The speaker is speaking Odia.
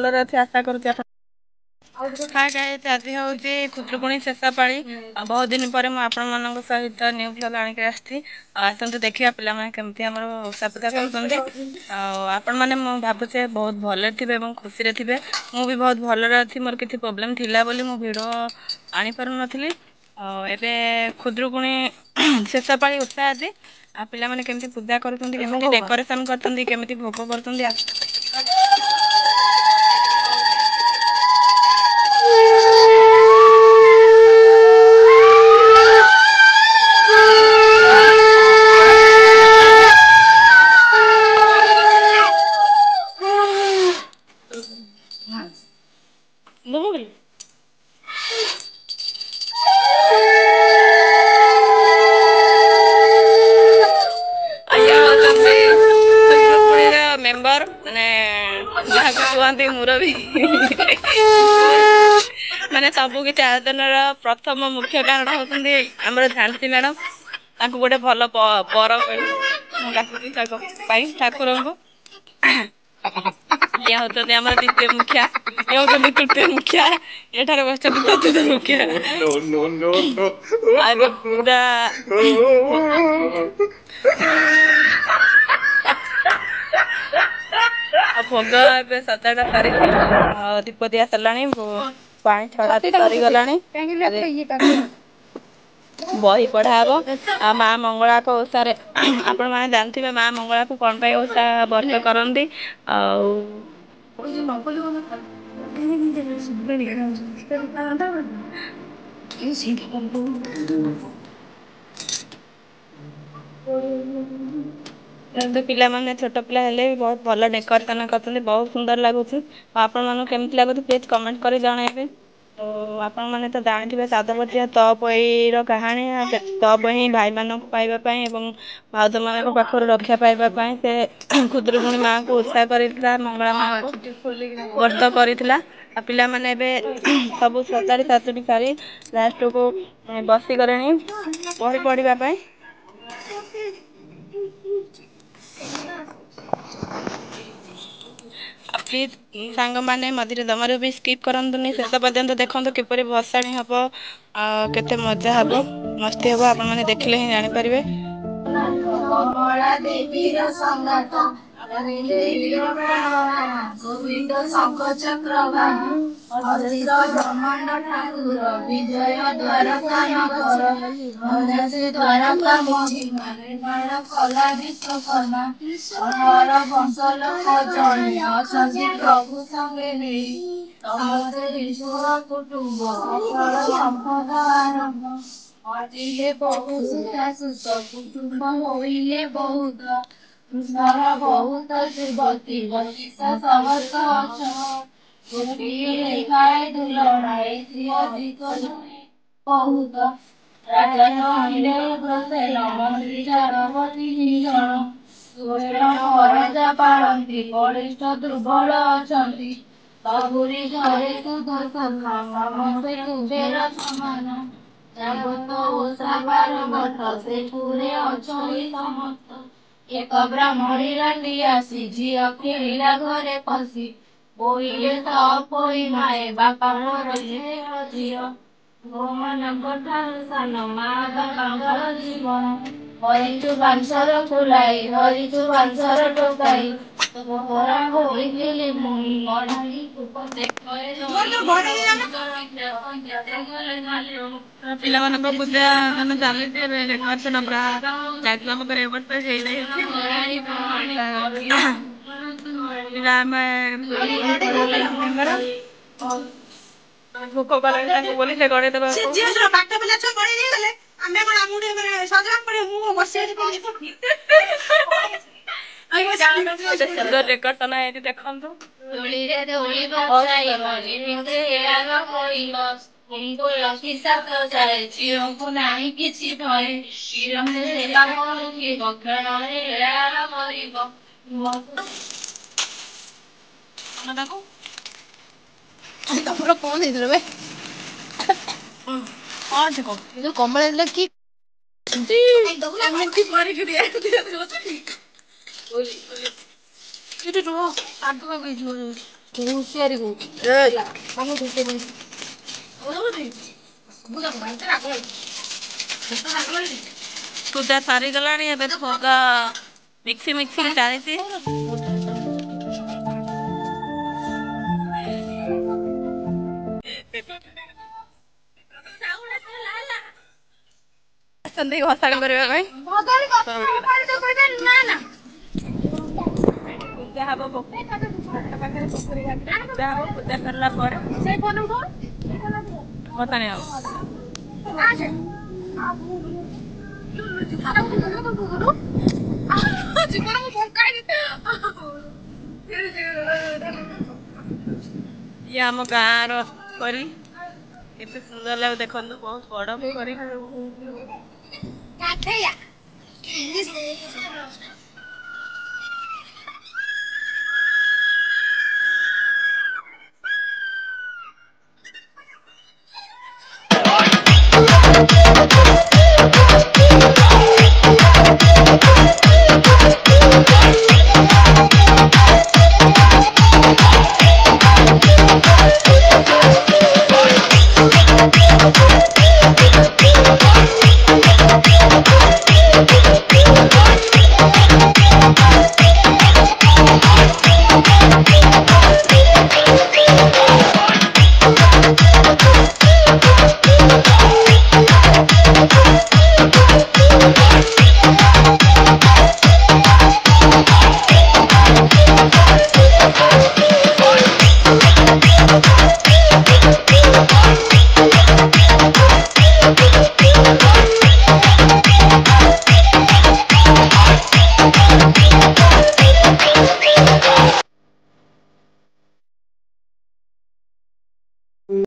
ଭଲରେ ଅଛି ଆଶା କରୁଛି ଆପଣ। ହାय ଗାଇସ୍, ଆଜି ହେଉଛି ଖୁଦୁରୁକୁଣୀ ଶେଷ ପାଳି। ବହୁତ ଦିନ ପରେ ମୁଁ ଆପଣମାନଙ୍କ ସହିତ ନ୍ୟୁ ଭ୍ଲଗ୍ ଆଣିକି ଆସିଛି। ଆସନ୍ତୁ ଦେଖିବା ପିଲାମାନେ କେମିତି ଆମର ଓଷା ପୂଜା କରୁଛନ୍ତି। ଆଉ ଆପଣମାନେ ମୁଁ ଭାବୁଛେ ବହୁତ ଭଲରେ ଥିବେ ଏବଂ ଖୁସିରେ ଥିବେ। ମୁଁ ବି ବହୁତ ଭଲରେ ଅଛି। ମୋର କିଛି ପ୍ରୋବ୍ଲେମ୍ ଥିଲା ବୋଲି ମୁଁ ଭିଡ଼ିଓ ଆଣିପାରୁନଥିଲି। ଆଉ ଏବେ ଖୁଦୁରୁକୁଣୀ ଶେଷ ପାଳି ଓଷା ଆଜି। ଆଉ ପିଲାମାନେ କେମିତି ପୂଜା କରୁଛନ୍ତି, କେମିତି ଡେକୋରେସନ୍ କରୁଛନ୍ତି, କେମିତି ଭୋଗ କରୁଛନ୍ତି। मेंबर माने ଯାହାକୁ କୁହନ୍ତି ମୁରବୀ ମାନେ ସବୁ କିଛି ଆୟୋଜନର ପ୍ରଥମ ମୁଖ୍ୟ କାରଣ ହେଉଛନ୍ତି ଆମର ଝାନ୍ସୀ ମ୍ୟାଡ଼ାମ। ତାଙ୍କୁ ଗୋଟେ ଭଲ ବର ମୁଁ ଡାକୁଛି ତାଙ୍କ ପାଇଁ ଠାକୁରଙ୍କୁ। ଇଏ ହେଉଛନ୍ତି ଆମର ଦ୍ୱିତୀୟ ମୁଖିଆ, ଇଏ ହେଉଛନ୍ତି ତୃତୀୟ ମୁଖିଆ, ଏଠାରେ ବସିଛନ୍ତି ଚତୁର୍ଥ ମୁଖିଆ। ଆଉ ଭୋଗ ଏବେ ସଜାଡ଼ା ସରିଛି। ଆଉ ଦୀପ ଦିଆ ସରିଲାଣି, ପାଣି ଛଡ଼ା ସରିଗଲାଣି। ବହି ପଢ଼ା ହବ। ଆଉ ମା ମଙ୍ଗଳାଙ୍କ ଓଷାରେ ଆପଣମାନେ ଜାଣିଥିବେ ମା ମଙ୍ଗଳାକୁ କ'ଣ ପାଇଁ ଓଷା ବ୍ରତ କରନ୍ତି। ଆଉ କିନ୍ତୁ ପିଲାମାନେ ଛୋଟ ପିଲା ହେଲେ ବି ବହୁତ ଭଲ ଡେକୋରେସନ୍ କରୁଛନ୍ତି, ବହୁତ ସୁନ୍ଦର ଲାଗୁଛି। ଆଉ ଆପଣମାନଙ୍କୁ କେମିତି ଲାଗୁଛି ପ୍ଲିଜ୍ କମେଣ୍ଟ କରି ଜଣାଇବେ। ଆପଣମାନେ ତ ଜାଣିଥିବେ ସାଧବଟିଆ ତଅପୋଇର କାହାଣୀ। ତଅପୋଇ ଭାଇମାନଙ୍କୁ ପାଇବା ପାଇଁ ଏବଂ ଭାଉଜମାନଙ୍କ ପାଖରୁ ରକ୍ଷା ପାଇବା ପାଇଁ ସେ ଖୁଦୁରୁକୁଣୀ ମାଆଙ୍କୁ ଓଷା କରିଥିଲା, ମଙ୍ଗଳା ମାଆଙ୍କୁ ବ୍ରତ କରିଥିଲା। ଆଉ ପିଲାମାନେ ଏବେ ସବୁ ସଜାଡ଼ି ସାଜୁଡ଼ି ସାରି ଲାଷ୍ଟକୁ ବସିଗଲେଣି ବହି ପଢ଼ିବା ପାଇଁ। ପ୍ଲିଜ୍ ସାଙ୍ଗମାନେ ମଝିରେ ଜମାରୁ ବି ସ୍କିପ୍ କରନ୍ତୁନି, ଶେଷ ପର୍ଯ୍ୟନ୍ତ ଦେଖନ୍ତୁ କିପରି ଭସାଣି ହେବ, କେତେ ମଜା ହେବ, ମସ୍ତି ହେବ। ଆପଣମାନେ ଦେଖିଲେ ହିଁ ଜାଣିପାରିବେ। କମଳା ଦେବୀର ସଙ୍ଗାତ ଦେବୀର ପ୍ରାଣ ଗୋବିନ୍ଦ ଶଙ୍ଖ ଚକ୍ର ଅଜସ୍ର ବ୍ରହ୍ମାଣ୍ଡ ଠାକୁର ବିଜୟ ଦ୍ୱାରକା ନଗର ଅଜାସେ ଦ୍ୱାରକା ମହିମା ନିର୍ମାଣ କଲା ବିଶ୍ୱକର୍ମା। 18 ବର୍ଷ ଲୋକ ଜଣେ ଅଛନ୍ତି ପ୍ରଭୁ ସଙ୍ଗେ ନେଇ ସମସ୍ତେ ବିଶ୍ୱର କୁଟୁମ୍ବ ସକଳ ସମ୍ପଦ ଆରମ୍ଭ। ଅଟିଲେ ବହୁତ ସୁତ କୁଟୁମ୍ବ ହୋଇଲେ ବହୁତ କୃଷ୍ଣର ବହୁତ ଯୁବତୀ 25 ସହସ୍ର ଅଛର ଗୋଟିଏ ଲେଖାଏ ଦୁଲଣା ଏଥି ଅଧିକ ନୁହେଁ ବହୁତ। ରାଜା କହିଲେ ଉଗ୍ରସେନ ମନ୍ତ୍ରୀ ଯାଦବ 3 ଜଣ ସୁଷେଣ ପରଜା ପାଳନ୍ତି ବଳିଷ୍ଠ ଦୁର୍ବଳ ଅଛନ୍ତି ସବୁରି ଘରେ ସୁଦର୍ଶନ ସମସ୍ତେ କୁବେର ସମାନ। ଯାବତ ଓଷା 12 ବର୍ଷ ସେ ପୁରେ ଅଛଇ ସମସ୍ତ। ଏକ ବ୍ରାହ୍ମଣୀ ରାଣ୍ଡି ଆସି ଝିଅ କିଣିଲା ଘରେ ପଶି ବୋଇଲେ ତଅପୋଇ ମାଏ ବାପା ମୋର ଝିଅ ଗୋମାନଙ୍କ ଠାରୁ ସାନ ମା ବାପାଙ୍କର ଜୀବନ। ହରିଚୁ ବାଂଶର ଫୁଲାଇ ହରିଚୁ ବାଂଶର ଟୋକାଇ ତୋହରା ହୋଇଥିଲି ମୁଇଁ ମଢାଇ ପିଲାମାନଙ୍କ ପୂଜା ମାନେ ଚାଲିଛି ଏବେ ଡେକୋରେସନ ପୁରା ଚାରିପାଖ ଏ ବର୍ଷ ହେଇଯାଇଛି। ଆମେ ଭୋକ କଲାଣି ତାଙ୍କୁ ବୋଲି ସେ ଗଣେଇ ଦେବା ଡେକୋରେସନ ହେଇଛି ଦେଖନ୍ତୁ। ଝିଅଙ୍କୁ ନାହିଁ କିଛି ଭୟ ସେବା କରୁଥିବ କ୍ଷଣରେ ଏଳାର ମରିବ। ତମର କଣ ହେଇଥିଲା ବେ? କମଳ ହେଇଥିଲା କି ଏମିତି କରିକି ରୁହ ଆଗ ହେଇଯିବ। ପୂଜା ସରିଗଲାଣି ଏବେ ଭୋଗ ମିକ୍ସି ଚାଲିଛି। ଆସନ୍ତି ଭସାଣି କରିବା ପାଇଁ ପୂଜା ହବ ପାଖରେ ପୋଖରୀ ଘାଟରେ ପୂଜା ହବ। ପୂଜା ସରିଲା ପରେ ଭସାଣି ହବ। ଇଏ ଆମ ଗାଁର ପୋଖରୀ କେତେ ସୁନ୍ଦର ଲାଗେ ଦେଖନ୍ତୁ, ବହୁତ ବଡ଼ ପୋଖରୀ।